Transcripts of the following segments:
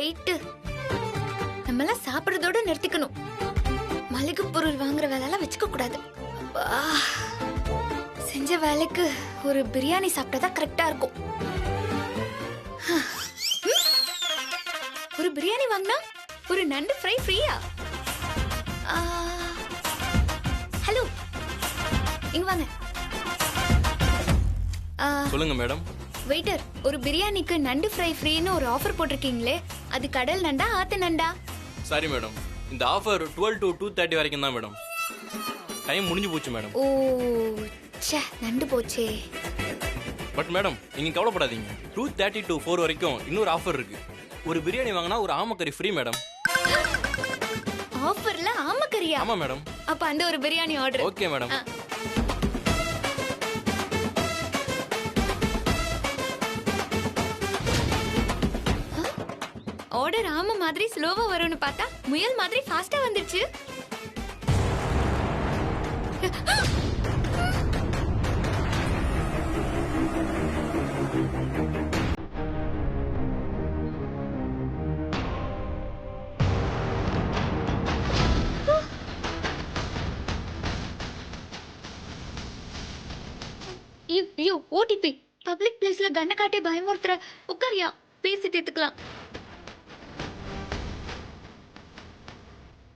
Wait. நம்ம எல்லாம் சாப்பிடுறதோட நிறுத்திக்கணும். மளிகை பொருள் வாங்குற வேலையெல்லாம் வச்சுக்க கூடாது. அப்பா, செஞ்ச வேலைக்கு ஒரு பிரியாணி சாப்பிட்டா கரெக்டா இருக்கும். ஒரு பிரியாணி வாங்கினா ஒரு நண்டு ஃப்ரை ஃப்ரீயா? ஹலோ, இங்க வாங்க. சொல்லுங்க மேடம். வெயிட்டர், ஒரு பிரியாணிக்கு நண்டு ஃப்ரை ஃப்ரீன்னு ஒரு ஆஃபர் போட்டிருக்கீங்களே, அது கடல் நண்டா ஆத்து நண்டா? சாரி மேடம், இந்த ஆஃபர் 12 to 2:30 வரைக்கும் தான் மேடம். டைம் முடிஞ்சு போச்சு மேடம். ஓ ச்சே, நண்டு போச்சே. பட் மேடம், நீங்க கவலைப்படாதீங்க. 2:30 to 4 வரைக்கும் இன்னொரு ஆஃபர் இருக்கு. ஒரு பிரியாணி வாங்கினா ஒரு ஆமக்கறி ஃப்ரீ மேடம். ஆஃபர்ல ஆமக்கறியா? ஆமா மேடம். அப்ப அந்த ஒரு biryani order. Okay madam. Order ஆம மாதிரி ஸ்லோவா வரும்னு பார்த்தா முயல் மாதிரி ஃபாஸ்டா வந்துருச்சு. ஐயோ, ஓடிபி. பப்ளிக் பிளேஸ்ல கண்ணை காட்டி பயமுறுத்துற. உட்காரியா, பேசிட்டு எடுத்துக்கலாம்.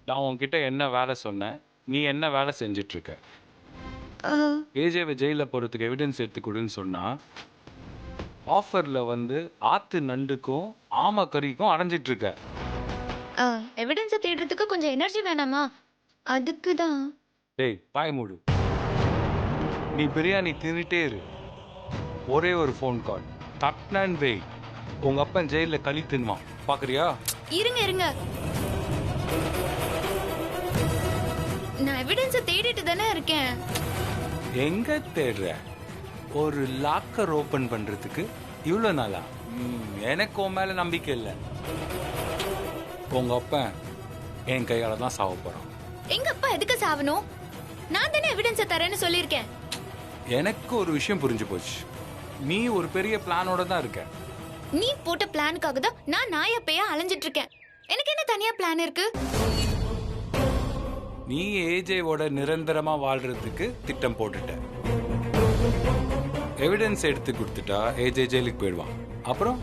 நான் உன்கிட்ட என்ன வேலை சொன்னேன், நீ என்ன வேலை செஞ்சுட்டு இருக்க? ஏஜேவை ஜெயிலில் போகிறதுக்கு எவிடன்ஸ் எடுத்துக்கொடுன்னு சொன்னா ஆஃபரில் வந்து ஆத்து நண்டுக்கும் ஆமக்கறிக்கும் அடைஞ்சிட்டு இருக்க. எவிடன்ஸை தேடுறதுக்கு கொஞ்சம் எனர்ஜி வேணாமா? அதுக்கு தான். டேய் பாய் மூடு. நீ பிரியாணி தின்னுட்டே இரு. ஒரே ஒரு ஃபோன் கால், தப்னான் வெய், உங்கள் அப்பன் ஜெயிலில் களி தின்வான். பார்க்குறியா? இருங்க இருங்க, நான் எவிடன்ஸை தேடிட்டு தானே இருக்கேன். எங்க தேடுற? ஒரு லாக்கர் ஓபன் பண்றதுக்கு இவ்வளோ நாளா? எனக்கு உன் மேல நம்பிக்கை இல்லை. உங்க அப்பன் என் கையால தான் சாவ போறான். எங்க அப்பா எதுக்கு சாவணும்? நான் தானே எவிடன்ஸை தரேன்னு சொல்லியிருக்கேன். எனக்கு ஒரு விஷயம் புரிஞ்சு போச்சு. நீ ஒரு பெரிய பிளானோட தான் இருக்க. நீ போட்ட பிளானுக்காக தான் நான் நாயா பேயா அலைஞ்சிட்டு இருக்கேன். எனக்கு என்ன தனியா பிளான் இருக்கு? நீ ஏஜேவோட நிரந்தரமா வாழ்றதுக்கு திட்டம் போட்டுட்ட. எவிடன்ஸ் எடுத்து கொடுத்துட்டா ஏஜே ஜெயிலுக்கு போயிடுவான். அப்புறம்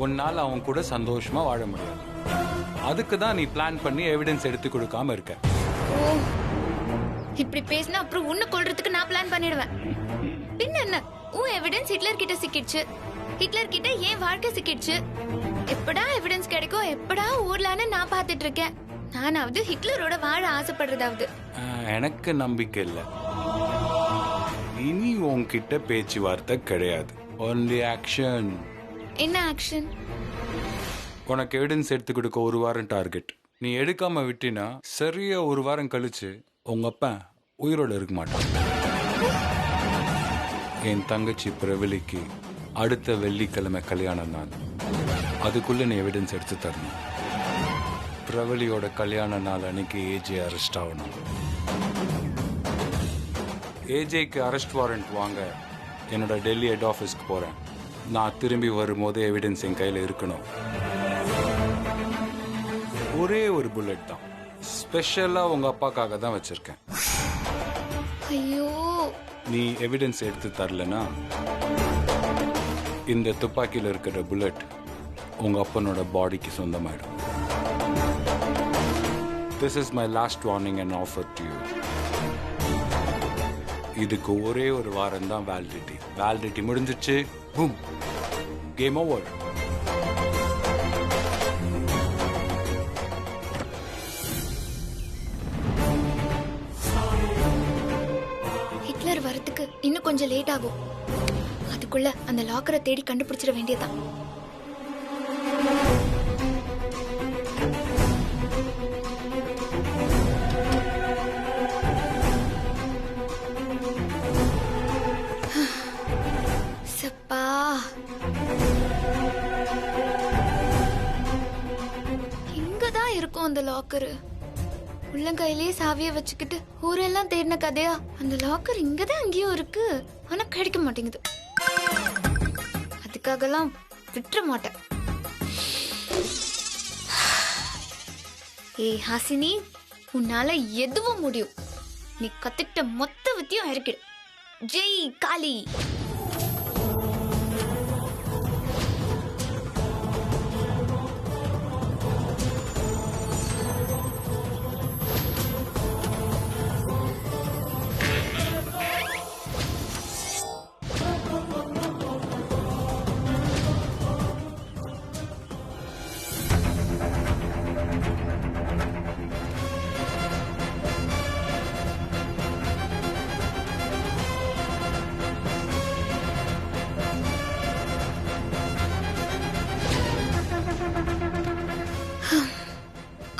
உன்னால அவன் கூட சந்தோஷமா வாழ முடியாது. அதுக்கு தான் நீ பிளான் பண்ணி எவிடன்ஸ் எடுத்து கொடுக்காம இருக்க. ஓ, இப்படி பேசினா அப்புறம் உன்னை கொல்றதுக்கு நான் பிளான் பண்ணிடுவேன். பின்ன என்ன, உன் எவிடன்ஸ் ஹிட்லர் கிட்ட சிக்கிடுச்சு, ஹிட்லர் கிட்ட ஏன் வாழ்க்கை சிக்கிடுச்சு. எப்படா எவிடன்ஸ் கிடைக்கும், எப்படா ஊர்லான்னு நான் பார்த்துட்டு இருக்கேன். நானாவது ஹிட்லரோட வாழ ஆசைப்படுறதாவது. எனக்கு நம்பிக்கை இல்லை. இனி உன்கிட்ட பேச்சுவார்த்தை கிடையாது. Only action. என்ன ஆக்ஷன்? உனக்கு எவிடன்ஸ் எடுத்து கொடுக்க 1 வாரம் டார்கெட். நீ எடுக்காம விட்டினா சரியா 1 வாரம் கழிச்சு உங்க அப்பா உயிரோட இருக்க மாட்டான். என் தங்கச்சி பிரவலிக்கு அடுத்த வெள்ளிக்கிழமை கல்யாணம் நாள். அதுக்குள்ள நீ எவிடன்ஸ் எடுத்து தரணும். பிரவலியோட கல்யாண நாள் அன்னைக்கு ஏஜே அரெஸ்ட் ஆகணும். ஏஜேக்கு அரெஸ்ட் வாரண்ட் வாங்க என்னோட டெல்லி ஹெட் ஆஃபீஸ்க்கு போகிறேன். நான் திரும்பி வரும்போது எவிடன்ஸ் என் கையில் இருக்கணும். ஒரே ஒரு புல்லட் தான், ஸ்பெஷலாக உங்கள் அப்பாக்காக தான் வச்சுருக்கேன். ஐயோ, நீ எவிடன்ஸ் எடுத்து தரலனா இந்த துப்பாக்கியில் இருக்கிற புல்லட் உங்கள் அப்பனோட பாடிக்கு சொந்தமாயிடும். This is my last warning and offer to you. இதுக்கு ஒரே ஒரு வாரம் தான் வேலிடிட்டி. வேலிடிட்டி முடிஞ்சிச்சு, பூம், கேம் ஓவர். ஹிட்லர் வரதுக்கு இன்னும் கொஞ்சம் லேட் ஆகும். அதுக்குள்ள அந்த லாக்கரை தேடி கண்டுபிடிச்சிட வேண்டியதான். சப்பா, இங்கதான் இருக்கும் அந்த லாக்கரு. உள்ளங்கையிலேயே சாவியை வச்சுக்கிட்டு ஊரெல்லாம் தேடின கதையா? அந்த லாக்கர் இங்கதான் அங்கேயும் இருக்கு, ஆனா கிடைக்க மாட்டேங்குது. அதுக்காகலாம் விட்டுற மாட்டேன். ஏய் ஹாசினி, உன்னால எதுவும் முடியும். நீ கத்துக்கிட்ட மொத்த வித்தியும் இருக்கு. ஜெய் காளி.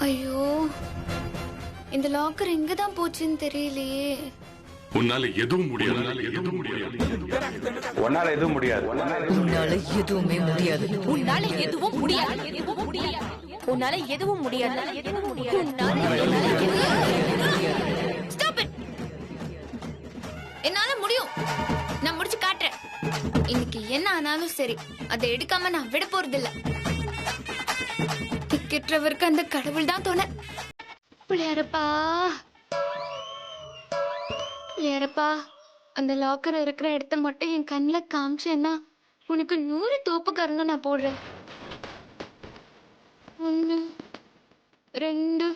ஐயோ, இந்த லாக்கர் எங்க தான் போச்சுன்னு தெரியலையே. உன்னால எதுவும் முடியாது. உன்னால எதுவும் முடியாது. உன்னால எதுவுமே முடியாது. உன்னால எதுவும் முடியாது. உன்னால எதுவும் முடியாது. Stop it. என்னால முடியும். நான் முடிச்சு காட்டுறேன். இன்னைக்கு என்ன ஆனாலும் சரி, அதை எடுக்காம நான் விட போறதில்ல. திக்கிட்டவருக்கு அந்த கடவுள் தான் துணை. பிள்ளையாரப்பா, பிள்ளையாரப்பா, அந்த லாக்கர் இருக்கிற இடத்த மட்டும் என் கண்ணில் காமிச்சேன்னா உனக்கு 100 தோப்புக்காரங்க நான் போடுறேன். 1 2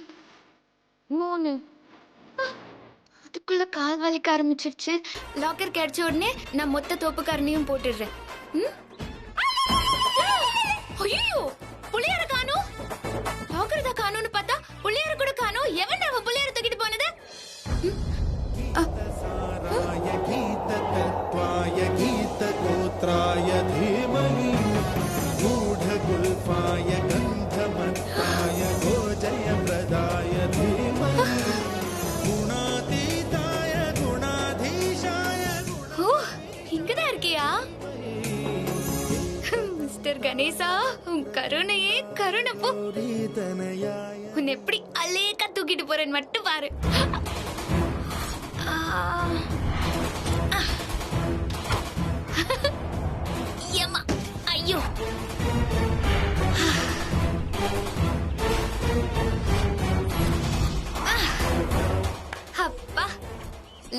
3. அதுக்குள்ள கால் வலிக்க ஆரம்பிச்சிருச்சு. லாக்கர் கிடைச்ச உடனே நான் மொத்த தோப்புக்காரனையும் போட்டுடுறேன். ஐயோ, புள்ளையார காணோம். லாக்கர் தான் காணோம்னு பார்த்தா புள்ளையார கூட காணோம். எவன் அவன் புள்ளையார தூக்கிட்டு போனது? गीतगोत्राय धीमहि गूढगुल्फाय गन्धमत्ताय गोजयप्रदाय धीमहि गुणातीताय गुणाधीशाय. ஓ, இங்கதான் இருக்கியா மிஸ்டர் கணேசா? உன் கருணையே கருணப்போ. உன்னை எப்படி அலேக்கா தூக்கிட்டு போறேன்னு மட்டும் பாரு. ஏம்மா, ஐயோ. அப்பா,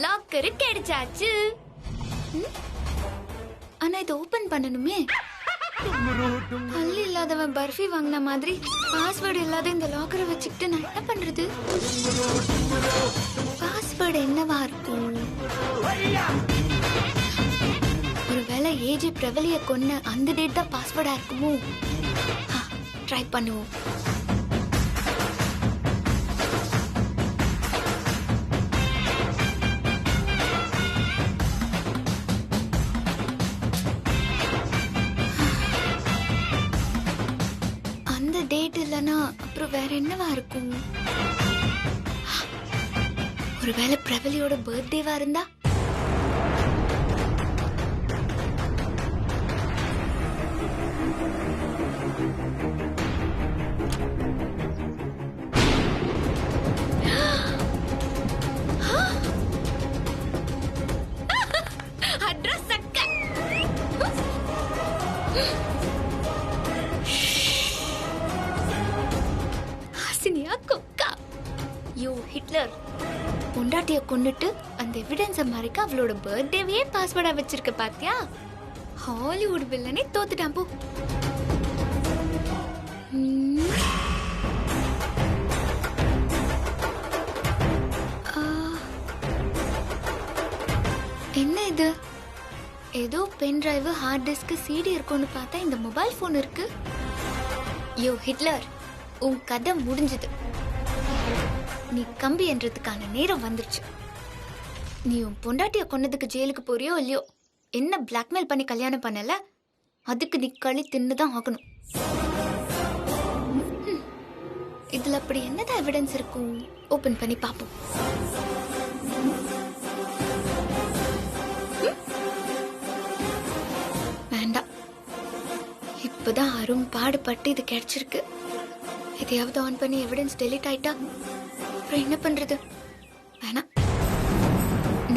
லாக்கரு கிடைச்சாச்சு. ஆனா இதை ஓபன் பண்ணணுமே. பல்லு இல்லாதவன் பர்ஃபி வாங்கின மாதிரி பாஸ்வேர்டு இல்லாத இந்த லாக்கரை வச்சுக்கிட்டு நான் என்ன பண்றது? பாஸ்வேர்டு என்னவா இருக்கும்? ஒருவேளை ஏஜி பிரபலிய கொன்ன அந்த டேட் தான் பாஸ்வேர்டா இருக்குமோ? ட்ரை பண்ணுவோம். அந்த டேட் இல்லனா அப்புறம் வேற என்னவா இருக்கும்? ஒருவேளை பிரபலியோட பர்த்டேவா இருந்தா? அட்ரஸ் சக்க. ஹாசினியா கொக்கா. யோ ஹிட்லர், பொண்டாட்டிய கொன்னுட்டு அந்த எவிடன்ஸ மறைக்க அவளோட பர்த்டேவையே பாஸ்வேர்டா வச்சிருக்க பாத்தியா? ஹாலிவுட் வில்லனே தோத்துட்டான் போ. என்ன இது? ஏதோ pen drive, hard disk, CD இருக்கும்னு பார்த்தா இந்த மொபைல் போன் இருக்கு. யோ ஹிட்லர், உன் கதை முடிஞ்சது. நீ கம்பி என்றதுக்கான நேரம் வந்துருச்சு. நீ உன் பொண்டாட்டிய கொன்னதுக்கு ஜெயிலுக்கு போறியோ இல்லையோ, என்ன பிளாக்மெயில் பண்ணி கல்யாணம் பண்ணல, அதுக்கு நீ களி தின்னுதான் ஆகணும். இதுல அப்படி என்னதான் எவிடன்ஸ் இருக்கும்? ஓபன் பண்ணி பாப்போம். வேண்டாம், இப்பதான் அரும் பாடுபட்டு இது கிடைச்சிருக்கு. எதையாவது ஆன் பண்ணி எவிடன்ஸ் டெலீட் ஆயிட்டா அப்புறம் என்ன பண்றது? வேணாம்,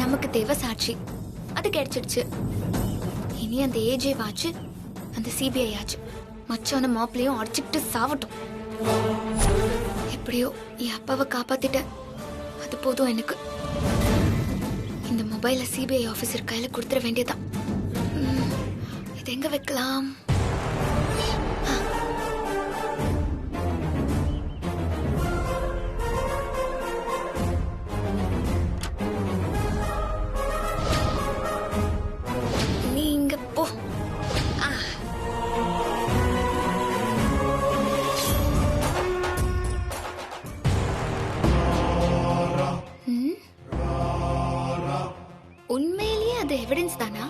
நமக்கு தேவை சாட்சி. அது கிடைச்சிடுச்சு. இனி அந்த ஏஜே வாச்சு, அந்த சிபிஐ ஆச்சு மச்சான மாப்பிளையும் அடிச்சுக்கிட்டு சாவட்டும். எப்படியோ என் அப்பாவை காப்பாத்திட்டேன். அது போதும் எனக்கு. இந்த மொபைலை சிபிஐ ஆபீசர் கையில கொடுத்துட வேண்டியதான். இது எங்க வைக்கலாம்? நீ இங்க போ. உண்மையிலேயே அது எவிடன்ஸ் தானா?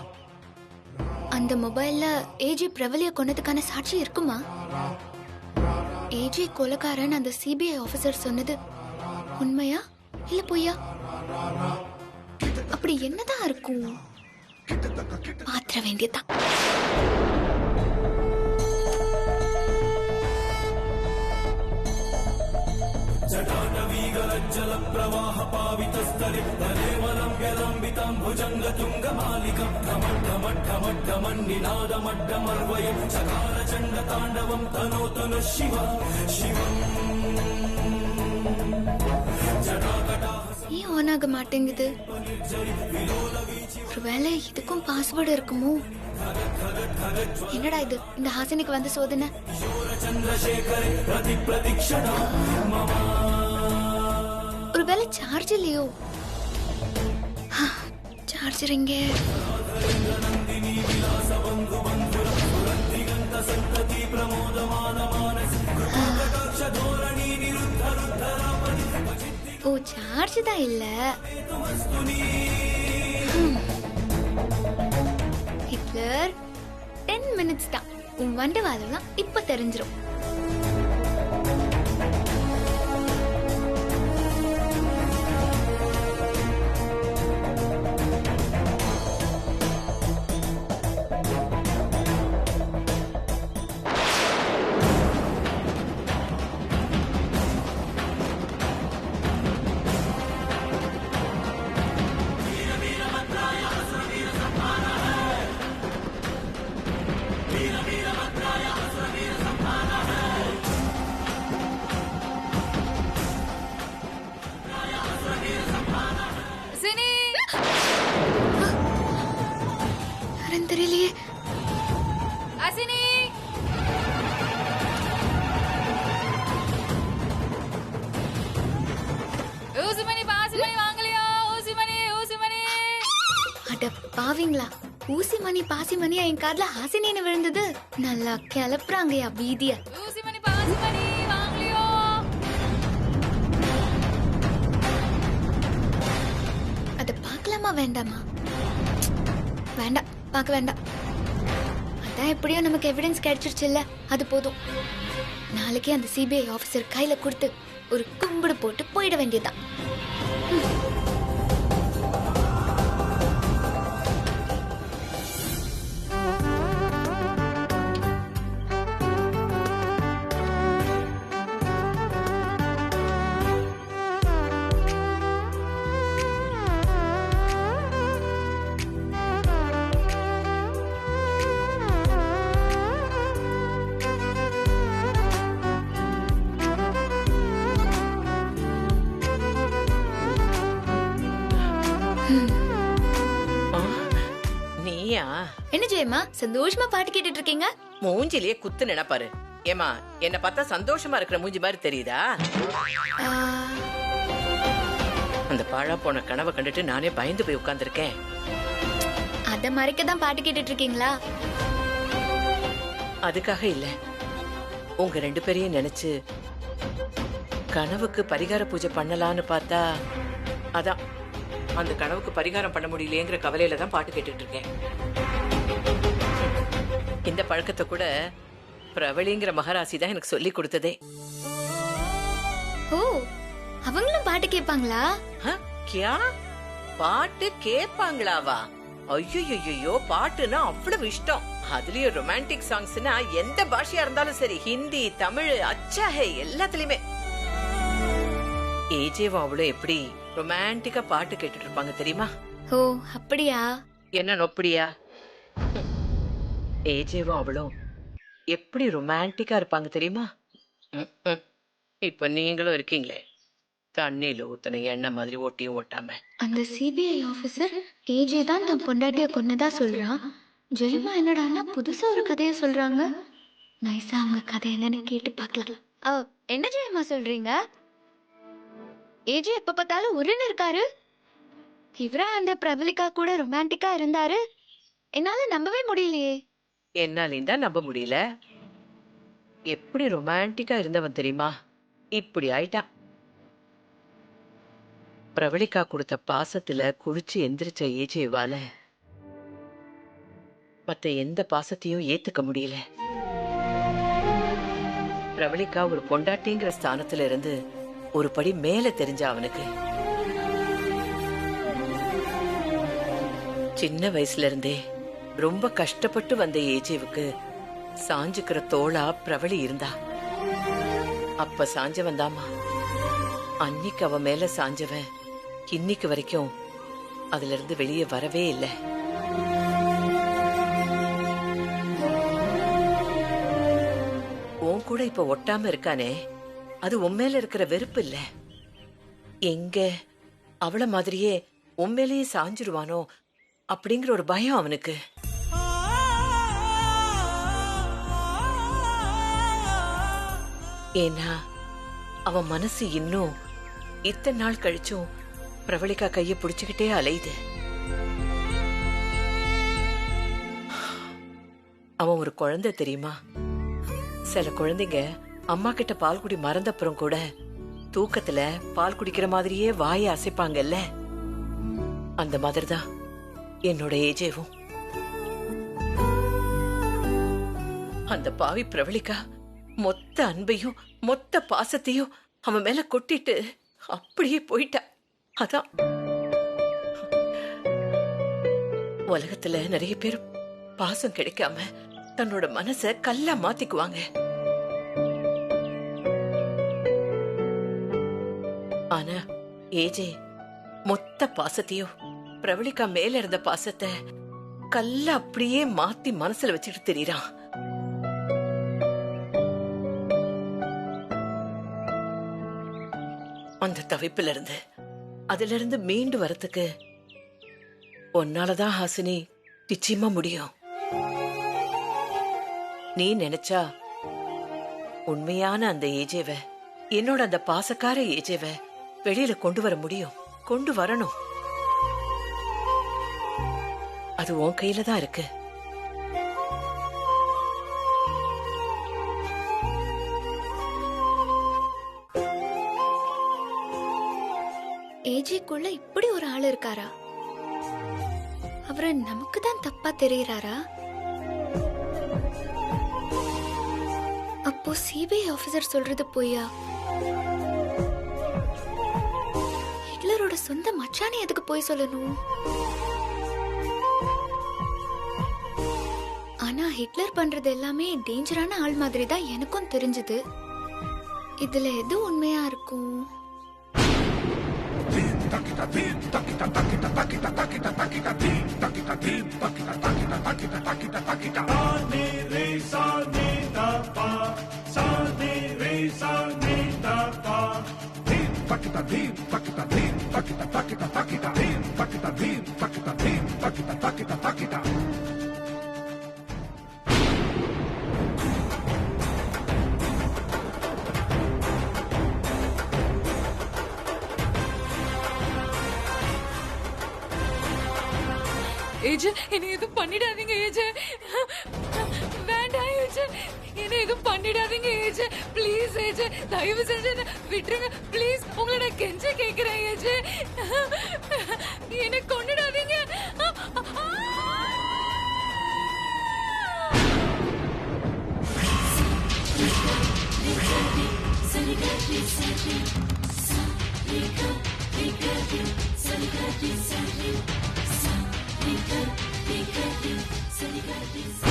அந்த மொபைல்ல ஏஜே பிரபலிய கொன்னதுக்கான சாட்சி இருக்குமா? ஏஜே கொலைக்காரன் அந்த சிபிஐ ஆபீசர் சொன்னது உண்மையா இல்ல பொய்யா? அப்படி என்னதான் இருக்கும்? பாத்திர வேண்டியதான். ஏன் ஆன் ஆக மாட்டேங்குது? ஒருவேளை இதுக்கும் பாஸ்வேர்டு இருக்குமோ? என்னடா இது, இந்த ஹாசினிக்கு வந்து சோதனை. ஒருவேளை சார்ஜ் இல்லையோ? சார்ஜர் எங்க? ஓ, சார்ஜ் தான் இல்ல. ஹிட்லர் 10 மினிட்ஸ் தான். உன் வண்டி வாழலாம் இப்ப தெரிஞ்சிடும். தெரியலையே. அசினி, ஊசிமணி பாசிமணி வாங்கலையா? ஊசிமணி ஊசிமணி. அட பாவிங்களா, ஊசிமணி பாசிமணி என் காதுல ஹாசினின்னு விழுந்தது. நல்லா கிளப்புறாங்கயா வீதிய. ஊசிமணி பாசிமணி வாங்கலையோ? அத பார்க்கலாமா வேண்டாமா? வேண்டாம், பார்க்க வேண்டாம். அதான் எப்படியோ நமக்கு எவிடன்ஸ் கிடைச்சிருச்சுல்ல, அது போதும். நாளைக்கே அந்த சிபிஐ ஆபீசர் கையில கொடுத்து ஒரு கும்பிடு போட்டு போயிட வேண்டியதுதான். நீயா? என்ன ஜெயமா சந்தோஷமா பாட்டு கேட்டுட்டு இருக்கீங்க? மூஞ்சிலேயே குத்து நினைப்பாரு. ஏமா, என்ன பார்த்தா சந்தோஷமா இருக்கிற மூஞ்சி மாதிரி தெரியுதா? அந்த பாழா போன கனவை கண்டுட்டு நானே பயந்து போய் உட்கார்ந்துருக்கேன். அத மறைக்கதான் பாட்டு கேட்டுட்டு இருக்கீங்களா? அதுக்காக இல்ல, உங்க 2 பேரையும் நினைச்சு கனவுக்கு பரிகார பூஜை பண்ணலான்னு பார்த்தா, அதான் அந்த கனவுக்கு பரிகாரம் பண்ண முடியலையேங்கிற கவலையில தான் பாட்டு கேட்டுட்டு இருக்கேன். இந்த பழக்கத்தை கூட பிரவளிங்கிற மகாராசி தான் எனக்கு சொல்லி கொடுத்ததே. ஓ, அவங்களும் பாட்டு கேட்பாங்களா? கியா, பாட்டு கேட்பாங்களாவா? ஐயோ, பாட்டுனா அவ்வளவு இஷ்டம். அதுலயும் ரொமான்டிக் சாங்ஸ்னா எந்த பாஷையா இருந்தாலும் சரி, ஹிந்தி, தமிழ், அச்சாஹே எல்லாத்துலயுமே. ஏஜேவா அவ்வளவு எப்படி ரொமான்டிக்கா பாட்டு கேட்டுட்டு இருப்பாங்க தெரியுமா? ஓ, அப்படியா? என்ன நொப்படியா? ஏஜேவா அவ்வளோ எப்படி ரொமான்டிக்கா இருப்பாங்க தெரியுமா? இப்ப நீங்களும் இருக்கீங்களே, தண்ணியில ஊத்துன எண்ணெய் மாதிரி ஒட்டியும் ஒட்டாம. அந்த சிபிஐ ஆபீசர் ஏஜே தான் தன் பொண்டாட்டிய கொன்னதா சொல்றான். ஜெயமா என்னடான்னா புதுசா ஒரு கதையை சொல்றாங்க. நைஸா அவங்க கதை என்னன்னு கேட்டு பார்க்கலாம். என்ன ஜெயமா சொல்றீங்க? ஏஜே எப்ப பார்த்தாலும் உருன்னு இருக்காரு. இவரா அந்த பிரபலிகா கூட ரொமான்டிக்கா இருந்தாரு? என்னால நம்பவே முடியலையே. என்னாலையும் தான் நம்ப முடியல. எப்படி ரொமான்டிக்கா இருந்தவன் தெரியுமா, இப்படி ஆயிட்டான். பிரபலிகா கொடுத்த பாசத்துல குளிச்சு எந்திரிச்ச ஏஜேவால மத்த எந்த பாசத்தையும் ஏத்துக்க முடியல. பிரபலிகா ஒரு பொண்டாட்டிங்கிற ஸ்தானத்துல இருந்து ஒரு படி மேல தெரிஞ்ச அவனுக்கு. சின்ன வயசுல இருந்தே ரொம்ப கஷ்டப்பட்டு வந்த ஏஜேவுக்கு சாஞ்சுக்கிற தோளா பிரபலி இருந்தா. அப்ப சாஞ்சவன் தாமா அன்னைக்கு அவன் மேல சாஞ்சவன் இன்னைக்கு வரைக்கும் அதுல இருந்து வெளியே வரவே இல்லை. உன் கூட இப்ப ஒட்டாம இருக்கானே, அது உன் மேல இருக்கிற வெறுப்பு இல்ல. எங்க அவள மாதிரியே உன் மேலேயே சாஞ்சிருவானோ அப்படிங்கிற ஒரு பயம் அவனுக்கு. ஏன்னா அவன் மனசு இன்னும் இத்தனை நாள் கழிச்சும் பிரபலிகா கைய பிடிச்சுக்கிட்டே அலையுது. அவன் ஒரு குழந்தை தெரியுமா? சில குழந்தைங்க அம்மா கிட்ட பால் குடி மறந்தப்புறம் கூட தூக்கத்துல பால் குடிக்கிற மாதிரியே வாயை அசைப்பாங்கல்ல, அந்த மாதிரிதான் என்னோட ஏஜேவும். அந்த பாவி பிரபலிகா மொத்த அன்பையும் மொத்த பாசத்தையும் அவன் மேல கொட்டிட்டு அப்படியே போயிட்டா. அதான் உலகத்துல நிறைய பேர் பாசம் கிடைக்காம தன்னோட மனச கல்லா மாத்திக்குவாங்க. ஆனா ஏஜே மொத்த பாசத்தையும் பிரபலிகா மேல இருந்த பாசத்தை கல்ல அப்படியே மாத்தி மனசுல வச்சுட்டு தெரியறான். அந்த தவிப்புல இருந்து அதுல இருந்து மீண்டு வரத்துக்கு உன்னாலதான் ஹாசினி நிச்சயமா முடியும். நீ நினைச்சா உண்மையான அந்த ஏஜேவ, என்னோட அந்த பாசக்கார ஏஜேவ வெளியில கொண்டு வர முடியும். கொண்டு வரணும். அது உன் கையில தான் இருக்கு. ஏஜேக்குள்ள இப்படி ஒரு ஆள் இருக்காரா? அவரு நமக்கு தான் தப்பா தெரியறாரா? அப்போ சிபிஐ ஆபீசர் சொல்றது பொய்யா? ஹிட்லரோட சொந்த மச்சானே எதுக்கு போய் சொல்லணும்? ஆனா ஹிட்லர் பண்றது எல்லாமே டேஞ்சரான ஆள் மாதிரி தான் எனக்கும் தெரிஞ்சது. இதுல எது உண்மையா இருக்கும்? ஏஜே, என்னை எதுவும் பண்ணிடாதீங்க ஏஜே. வேண்டாம் ஏஜே, என்னை எதுவும் பண்ணிடாதீங்க ஏஜே. ப்ளீஸ் ஏஜே, தயவு செஞ்சு விட்டுருங்க ப்ளீஸ். உங்களை நான் கெஞ்ச கேட்கிறேன் ஏஜே, என்னை கொன்னுடாதீங்க. Sani